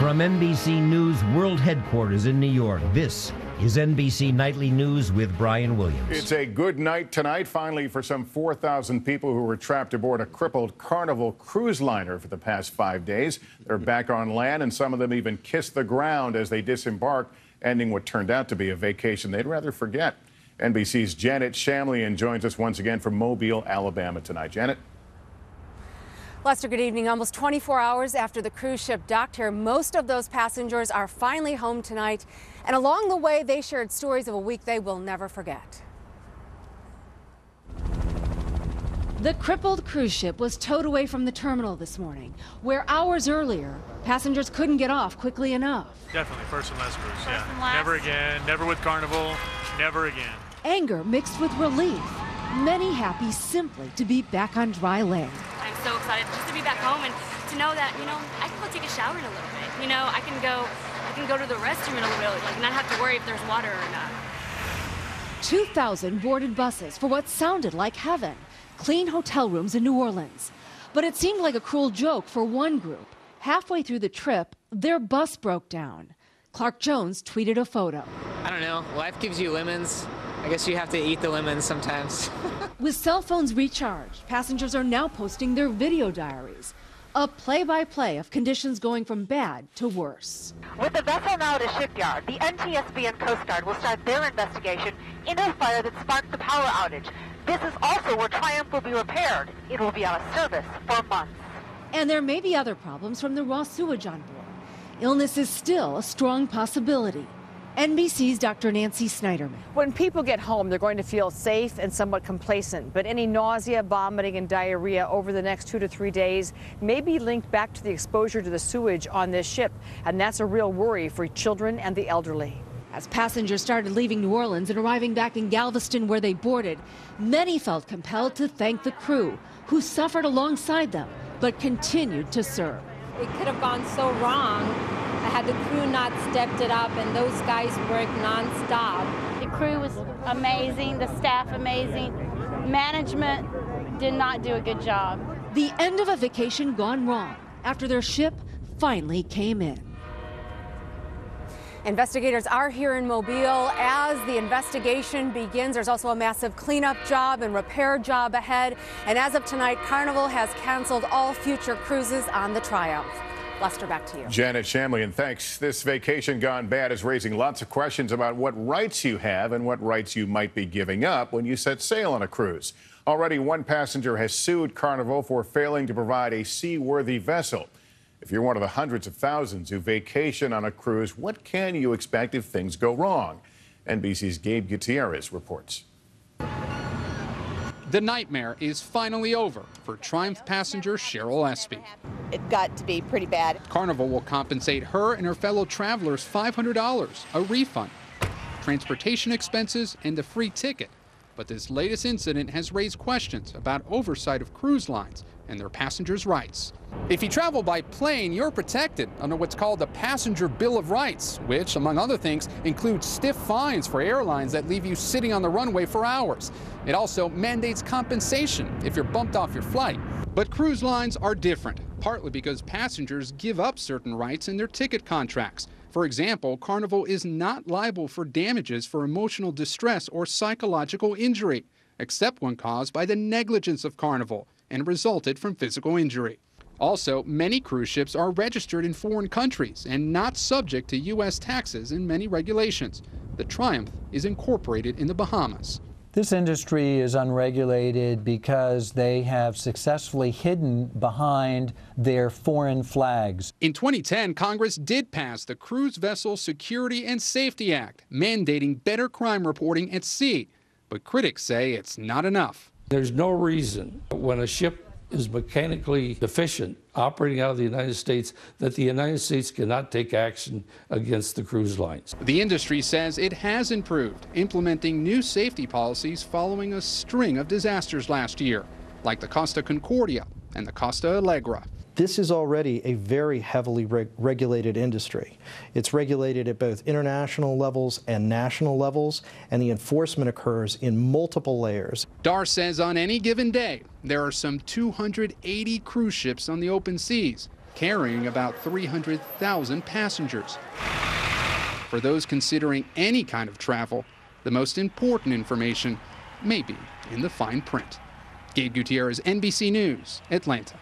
From NBC News World Headquarters in New York, this is NBC Nightly News with Brian Williams. It's a good night tonight, finally, for some 4,000 people who were trapped aboard a crippled Carnival cruise liner for the past 5 days. They're back on land, and some of them even kissed the ground as they disembarked, ending what turned out to be a vacation they'd rather forget. NBC's Janet Shamlian joins us once again from Mobile, Alabama tonight. Janet? Lester, good evening. Almost 24 hours after the cruise ship docked here, most of those passengers are finally home tonight. And along the way, they shared stories of a week they will never forget. The crippled cruise ship was towed away from the terminal this morning, where hours earlier, passengers couldn't get off quickly enough. Definitely first and last cruise, yeah. Never again, never with Carnival, never again. Anger mixed with relief. Many happy simply to be back on dry land. I'm so excited just to be back home and to know that, I can go take a shower in a little bit. I can go to the restroom in a little bit, not have to worry if there's water or not. 2,000 boarded buses for what sounded like heaven. Clean hotel rooms in New Orleans. But it seemed like a cruel joke for one group. Halfway through the trip, their bus broke down. Clark Jones tweeted a photo. I don't know. Life gives you lemons. I guess you have to eat the lemons sometimes. With cell phones recharged, passengers are now posting their video diaries. A play-by-play of conditions going from bad to worse. With the vessel now at a shipyard, the NTSB and Coast Guard will start their investigation into a fire that sparked the power outage. This is also where Triumph will be repaired. It will be out of service for months. And there may be other problems from the raw sewage on board. Illness is still a strong possibility. NBC's Dr. Nancy Snyderman. When people get home, they're going to feel safe and somewhat complacent, but any nausea, vomiting, and diarrhea over the next 2 to 3 days may be linked back to the exposure to the sewage on this ship, and that's a real worry for children and the elderly. As passengers started leaving New Orleans and arriving back in Galveston where they boarded, many felt compelled to thank the crew, who suffered alongside them, but continued to serve. It could have gone so wrong. Had the crew not stepped it up, and those guys worked nonstop. The crew was amazing, the staff amazing. Management did not do a good job. The end of a vacation gone wrong after their ship finally came in. Investigators are here in Mobile as the investigation begins. There's also a massive cleanup job and repair job ahead. And as of tonight, Carnival has canceled all future cruises on the Triumph. Lester, back to you. Janet Shamlian, thanks. This vacation gone bad is raising lots of questions about what rights you have and what rights you might be giving up when you set sail on a cruise. Already one passenger has sued Carnival for failing to provide a seaworthy vessel. If you're one of the hundreds of thousands who vacation on a cruise, what can you expect if things go wrong? NBC's Gabe Gutierrez reports. The nightmare is finally over for Triumph passenger Cheryl Espy. It got to be pretty bad. Carnival will compensate her and her fellow travelers $500, a refund, transportation expenses, and a free ticket. But this latest incident has raised questions about oversight of cruise lines and their passengers' rights. If you travel by plane, you're protected under what's called the Passenger Bill of Rights, which, among other things, includes stiff fines for airlines that leave you sitting on the runway for hours. It also mandates compensation if you're bumped off your flight. But cruise lines are different, partly because passengers give up certain rights in their ticket contracts. For example, Carnival is not liable for damages for emotional distress or psychological injury, except when caused by the negligence of Carnival and resulted from physical injury. Also, many cruise ships are registered in foreign countries and not subject to U.S. taxes and many regulations. The Triumph is incorporated in the Bahamas. This industry is unregulated because they have successfully hidden behind their foreign flags. In 2010, Congress did pass the Cruise Vessel Security and Safety Act, mandating better crime reporting at sea. But critics say it's not enough. There's no reason when a ship is mechanically deficient operating out of the United States that the United States cannot take action against the cruise lines. The industry says it has improved, implementing new safety policies following a string of disasters last year, like the Costa Concordia and the Costa Allegra. This is already a very heavily regulated industry. It's regulated at both international levels and national levels, and the enforcement occurs in multiple layers. Dar says on any given day, there are some 280 cruise ships on the open seas. carrying about 300,000 passengers. For those considering any kind of travel, the most important information may be in the fine print. Gabe Gutierrez, NBC News, Atlanta.